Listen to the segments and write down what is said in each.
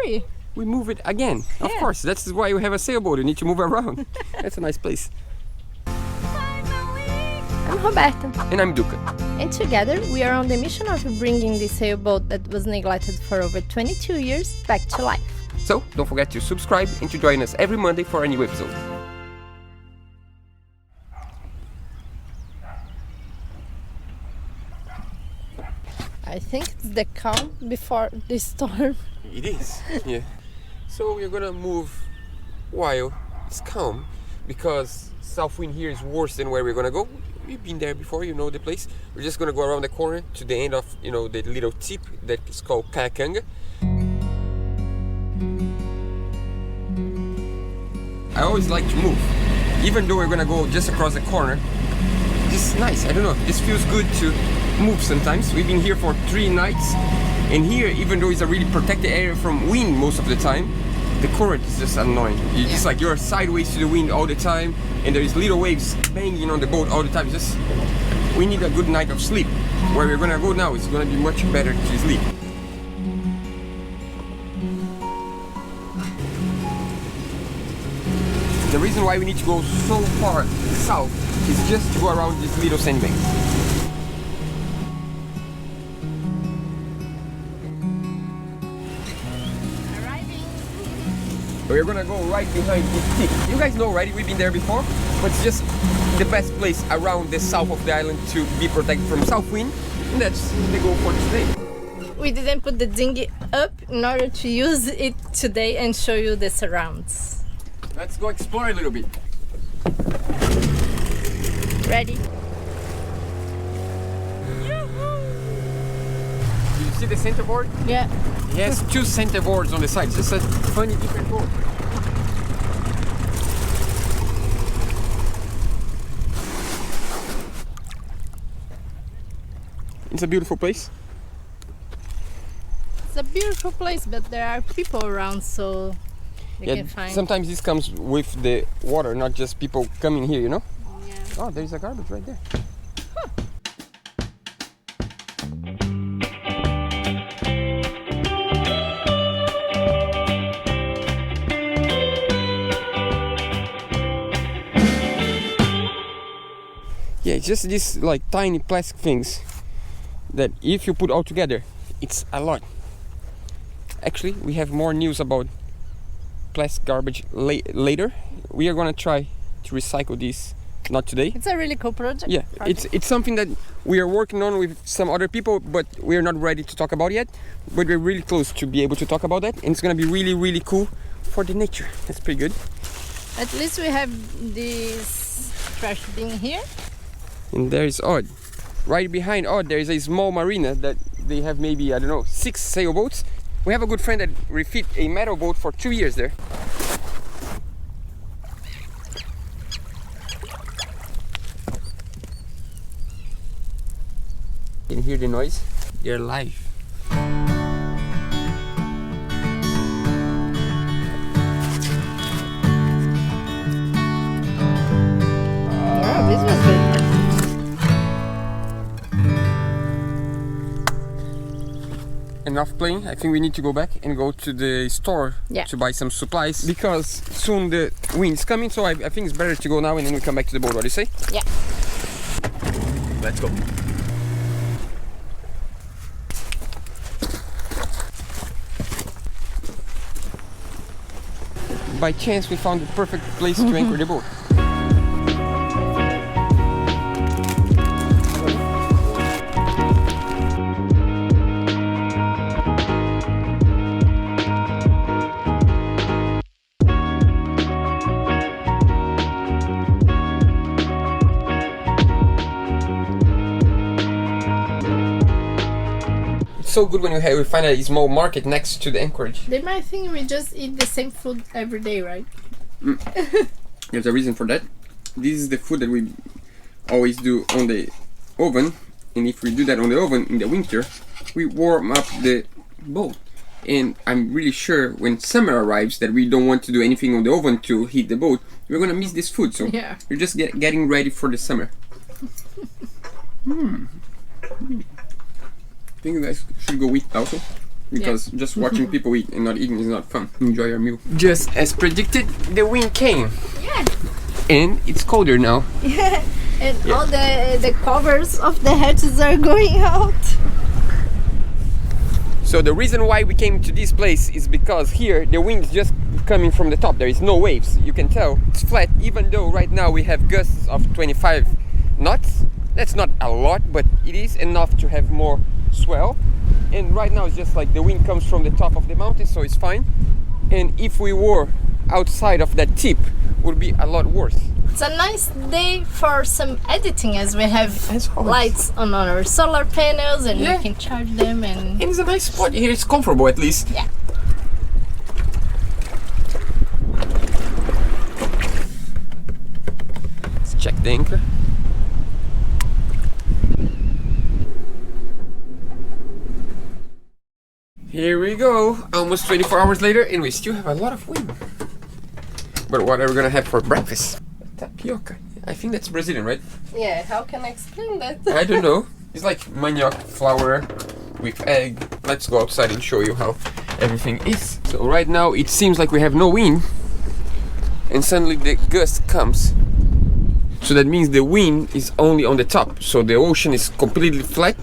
Really? We move it again. Of Yeah. course, that's why you have a sailboat. You need to move around. That's a nice place. I'm Roberta, And I'm Duca. and together we are on the mission of bringing this sailboat that was neglected for over 22 years back to life. So, don't forget to subscribe and to join us every Monday for a new episode. I think it's the calm before the storm. It is, yeah. So we're gonna move while it's calm, because south wind here is worse than where we're gonna go. We've been there before, you know the place. We're just gonna go around the corner to the end of, the little tip that is called Kayakanga. I always like to move, even though we're gonna go just across the corner. This is nice, I don't know, this feels good to move sometimes. We've been here for 3 nights, and here, even though it's a really protected area from wind most of the time, the current is just annoying. You're just like, you're sideways to the wind all the time, and there's little waves banging on the boat all the time. Just, we need a good night of sleep. Where we're gonna go now, it's gonna be much better to sleep. The reason why we need to go so far south is just to go around this little sandbank. We're gonna go right behind this tip. You guys know already, we've been there before, but it's just the best place around the south of the island to be protected from south wind, and that's the goal for today. We didn't put the dinghy up in order to use it today and show you the surrounds. Let's go explore a little bit. Ready? Do you see the centerboard? Yeah. It has 2 centerboards on the sides. It's a funny different boat. It's a beautiful place. It's a beautiful place, but there are people around, so you can find. Sometimes this comes with the water, not just people coming here, Yeah. Oh, there's a garbage right there. Yeah, it's just these like tiny plastic things that if you put all together, it's a lot. Actually, we have more news about plastic garbage later. We are gonna try to recycle these, not today. It's a really cool project. Yeah, it's something that we are working on with some other people, but we are not ready to talk about yet. But we're really close to be able to talk about that, and it's gonna be really, really cool for the nature. That's pretty good. At least we have this trash bin here. And there's Odd. Right behind Odd, there is a small marina that they have maybe, I don't know, 6 sailboats. We have a good friend that refit a metal boat for 2 years there. You can hear the noise? They're live. Oh, this was good. Enough playing. I think we need to go back and go to the store to buy some supplies, because soon the wind's coming, so I think it's better to go now and then we come back to the boat. What do you say? Yeah. Let's go. By chance we found the perfect place to anchor the boat. So good when we find a small market next to the anchorage. They might think we just eat the same food every day, right? There's a reason for that. This is the food that we always do on the oven, and if we do that on the oven in the winter, we warm up the boat. And I'm really sure when summer arrives that we don't want to do anything on the oven to heat the boat, we're gonna miss this food. So we're just getting ready for the summer. I think you guys should go eat also. because just watching people eat and not eating is not fun. Enjoy your meal. Just as predicted, the wind came. Yeah. And it's colder now. Yeah. And all the covers of the hatches are going out. So the reason why we came to this place is because here the wind is just coming from the top. There is no waves. You can tell it's flat, even though right now we have gusts of 25 knots. That's not a lot, but it is enough to have more swell. And right now it's just like the wind comes from the top of the mountain, so it's fine. And if we were outside of that tip, it would be a lot worse. It's a nice day for some editing, as we have As always. lights on our solar panels and Yeah. we can charge them and And it's a nice spot here. It's comfortable at least. yeah. Let's check the anchor. Here we go. Almost 24 hours later, and we still have a lot of wind. But what are we gonna have for breakfast? Tapioca. I think that's Brazilian, right? Yeah, how can I explain that? I don't know. It's like manioc flour with egg. Let's go outside and show you how everything is. So right now it seems like we have no wind, and suddenly the gust comes. So that means the wind is only on the top. So the ocean is completely flat,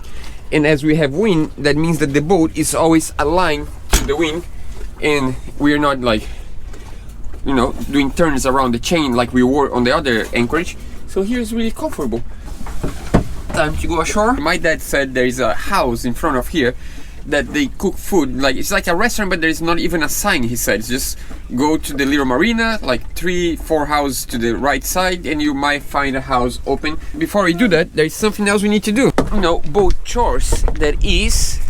and as we have wind, that means that the boat is always aligned to the wind, and we're not like, you know, doing turns around the chain like we were on the other anchorage. So here is really comfortable. Time to go ashore. My dad said there is a house in front of here that they cook food, like it's like a restaurant, but there is not even a sign. He said just go to the little marina, like 3-4 houses to the right side, and you might find a house open. Before we do that, there is something else we need to do, you know, boat chores. That is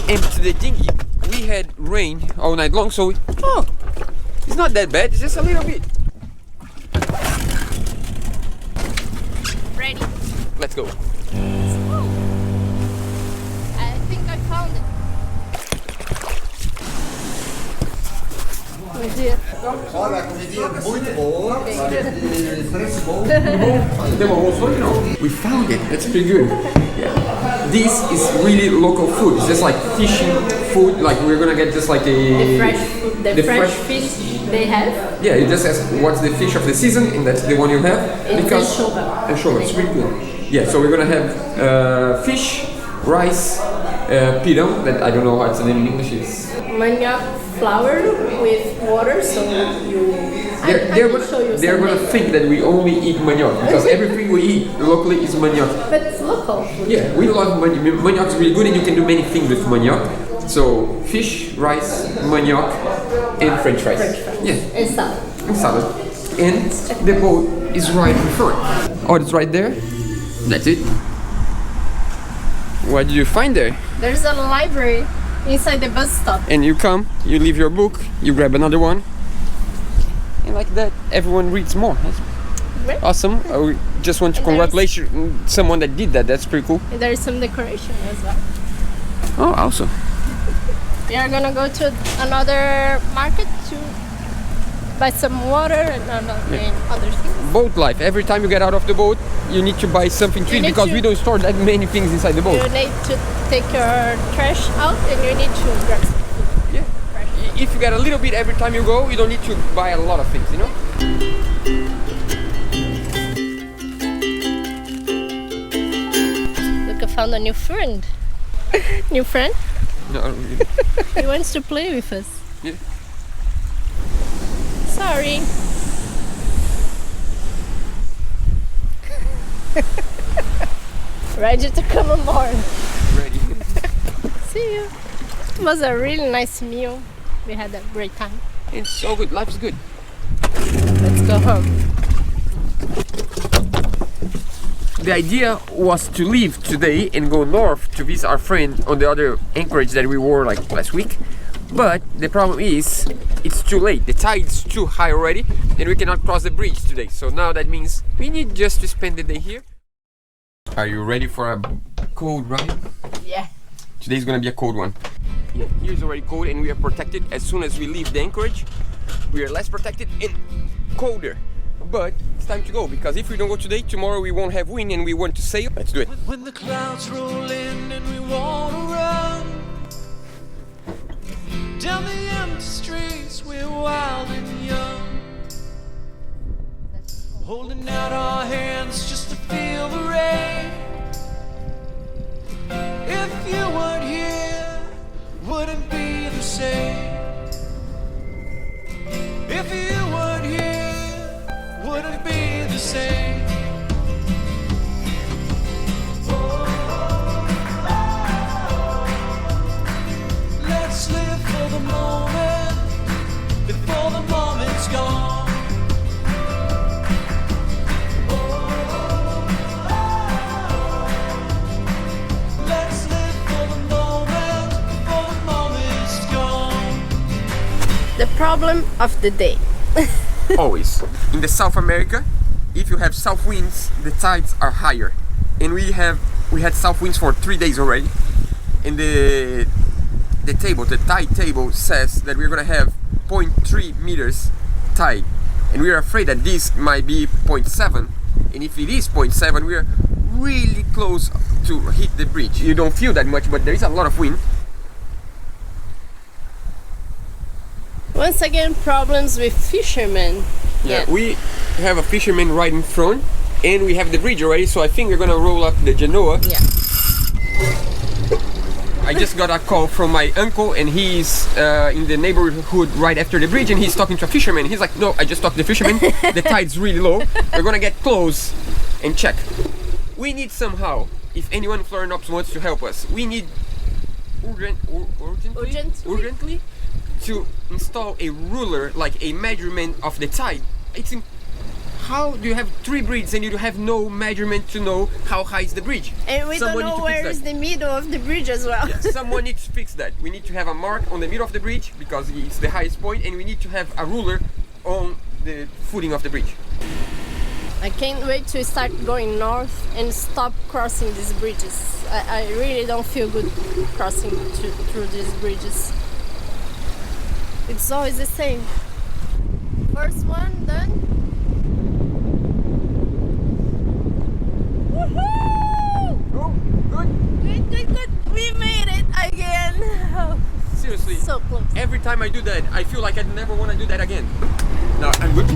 empty the dinghy. We had rain all night long, so it's not that bad, it's just a little bit. Ready. Let's go. I think I found it. Bom dia. Olha, a comidinha é muito boa, de preço bom. We found it. That's pretty good. Yeah. This is really local food. It's just like fishing food. Like we're gonna get just like a The fresh fish they have. Yeah, you just ask what's the fish of the season, and that's the one you have. It's Anchovy. It's really good. Yeah. So we're gonna have fish, rice, pirão. That I don't know what's the name in English. Is Manioc flour with water, so you. they're gonna think that we only eat manioc because everything we eat locally is manioc. But it's local food. Yeah, we love manioc. Manioc is really good, and you can do many things with manioc. So fish, rice, manioc, and French fries. Yeah, And salad. and salad. And the boat is right in front. Oh, it's right there. That's it. What did you find there? There's a library inside the bus stop. And you come, you leave your book, you grab another one, and like that, everyone reads more. That's Great. awesome. I just want to And there's- congratulate someone that did that. That's pretty cool. And there is some decoration as well. Oh, awesome. We are gonna go to another market to buy some water and other things. Boat life. Every time you get out of the boat, you need to buy something to You eat need because to- we don't store that many things inside the boat. You need to take your trash out and you need to grab some food. Yeah. If you get a little bit every time you go, you don't need to buy a lot of things, you know? Look, I found a new friend. New friend? No, really. He wants to play with us. Yeah. Sorry. Ready to come on board. Ready. See you. It was a really nice meal. We had a great time. It's so good. Life's good. Let's go home. The idea was to leave today and go north to visit our friend on the other anchorage that we were like last week. But the problem is, it's too late. The tide's too high already, and we cannot cross the bridge today. So now that means we need just to spend the day here. Are you ready for a cold ride? Yeah. Today's gonna be a cold one. Yeah, here's already cold, and we are protected. As soon as we leave the anchorage, we are less protected and colder. But it's time to go, because if we don't go today, tomorrow we won't have wind and we want to sail. Let's do it. When the clouds roll in and we wanna run, down the empty streets, we're wild and young, holding out our hands just to feel the rain. If you weren't here, wouldn't be the same. If you weren't here, wouldn't be the same. Let's live for the moment before the moment's gone. Let's live for the moment before the moment's gone. The problem of the day. Always. In the South America, if you have south winds, the tides are higher. And we had south winds for 3 days already. And the tide table says that we're gonna have 0.3 meters tide. And we are afraid that this might be 0.7. And if it is 0.7, we are really close to hit the bridge. You don't feel that much, but there is a lot of wind. Once again, problems with fishermen. Yeah, we have a fisherman right in front, and we have the bridge already, so I think we're gonna roll up the Genoa. Yeah. I just got a call from my uncle, and he's in the neighborhood right after the bridge, and he's talking to a fisherman. He's like, no, I just talked to the fisherman, the tide's really low, we're gonna get close and check. We need somehow, if anyone in Florianopolis wants to help us, we need urgently to install a ruler, like a measurement of the tide. How do you have 3 bridges and you have no measurement to know how high is the bridge? And we Someone don't need know to fix where is that. the middle of the bridge as well. Yeah, someone needs to fix that. We need to have a mark on the middle of the bridge because it's the highest point, and we need to have a ruler on the footing of the bridge. I can't wait to start going north and stop crossing these bridges. I really don't feel good crossing through these bridges. It's always the same. First one done. Woohoo! Oh, good. Good. We made it again. Oh, Seriously. so close. Every time I do that, I feel like I never want to do that again. No, I'm good.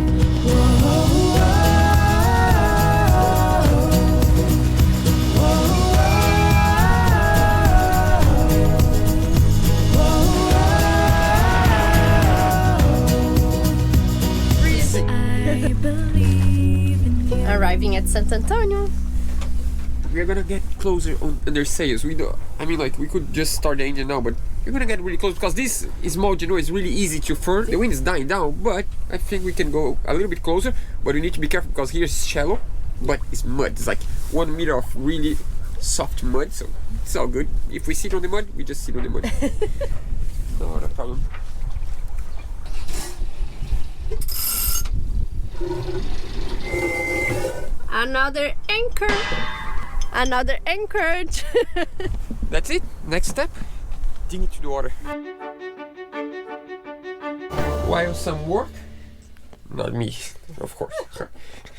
Arriving at Sant Antonio. We're gonna get closer on their sails. We could just start the engine now, but we're gonna get really close because this small Genoa is really easy to firm. The wind is dying down, but I think we can go a little bit closer. But we need to be careful because here is shallow, but it's mud. It's like 1 meter of really soft mud, so it's all good. If we sit on the mud, we just sit on the mud. Not a problem. Another anchor. Another anchorage. That's it. Next step, dig into the water. While some work, not me, of course.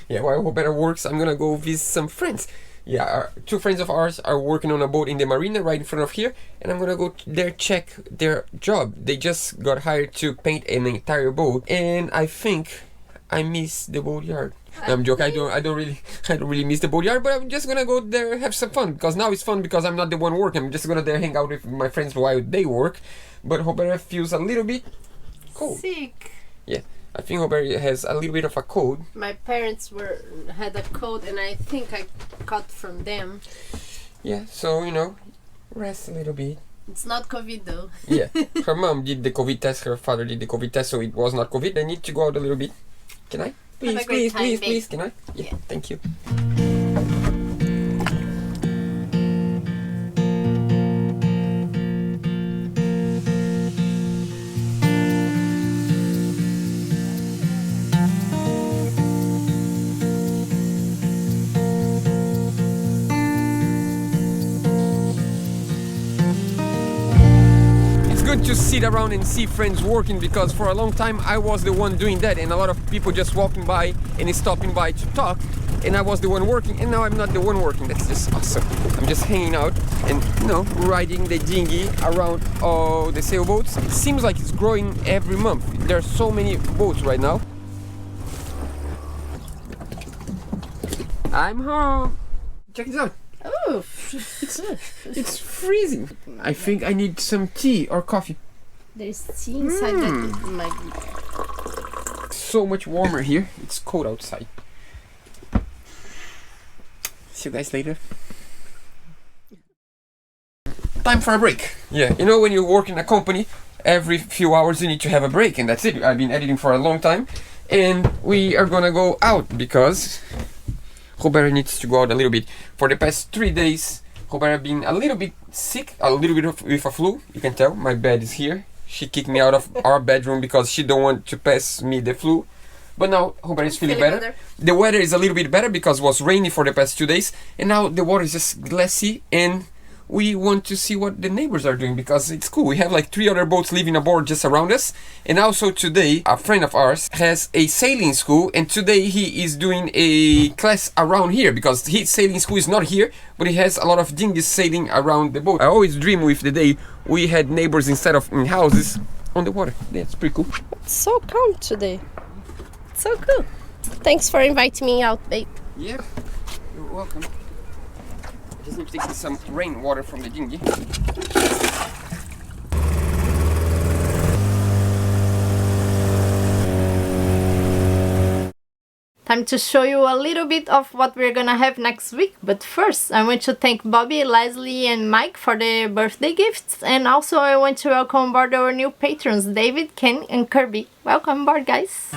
Yeah, while Roberta works, I'm gonna go visit some friends. Yeah, 2 friends of ours are working on a boat in the marina right in front of here, and I'm gonna go there check their job. They just got hired to paint an entire boat, and I think I miss the boatyard. No, I'm joking. I don't really miss the boatyard, but I'm just gonna go there have some fun because now it's fun because I'm not the one working. I'm just gonna there hang out with my friends while they work. But Roberta feels a little bit cold. Sick. Yeah, I think Roberta has a little bit of a cold. My parents had a cold, and I think I caught from them. Yeah, so rest a little bit. It's not COVID though. Yeah, her mom did the COVID test. Her father did the COVID test, so it was not COVID. I need to go out a little bit. Can I? Have a great time, babe. Please, can I? Yeah, thank you. Good to sit around and see friends working because for a long time I was the one doing that and a lot of people just walking by and stopping by to talk, and I was the one working, and now I'm not the one working. That's just awesome. I'm just hanging out and, you know, riding the dinghy around all the sailboats. It seems like it's growing every month. There are so many boats right now. I'm home. Check this out. Oh, It's freezing. I think I need some tea or coffee. there's tea inside that might be. So much warmer here. It's cold outside. See you guys later. Time for a break. Yeah, you know when you work in a company, every few hours you need to have a break, and that's it. I've been editing for a long time, and we are gonna go out because Roberta needs to go out a little bit. For the past 3 days, Roberta been a little bit sick, a little bit with a flu. You can tell, my bed is here. She kicked me out of our bedroom because she don't want to pass me the flu. But now Roberta is feeling better. The weather is a little bit better because it was rainy for the past 2 days, and now the water is just glassy, and we want to see what the neighbors are doing because it's cool. We have like 3 other boats living aboard just around us. And also today, a friend of ours has a sailing school, and today he is doing a class around here because his sailing school is not here, but he has a lot of dinghies sailing around the boat. I always dream with the day we had neighbors instead of in houses on the water. That's pretty cool. It's so calm today. It's so cool. Thanks for inviting me out, babe. Yeah, you're welcome. I just need to take some rainwater from the dinghy. Time to show you a little bit of what we're gonna have next week. But first, I want to thank Bobby, Leslie and Mike for their birthday gifts. And also I want to welcome aboard our new patrons, David, Ken and Kirby. Welcome aboard, guys!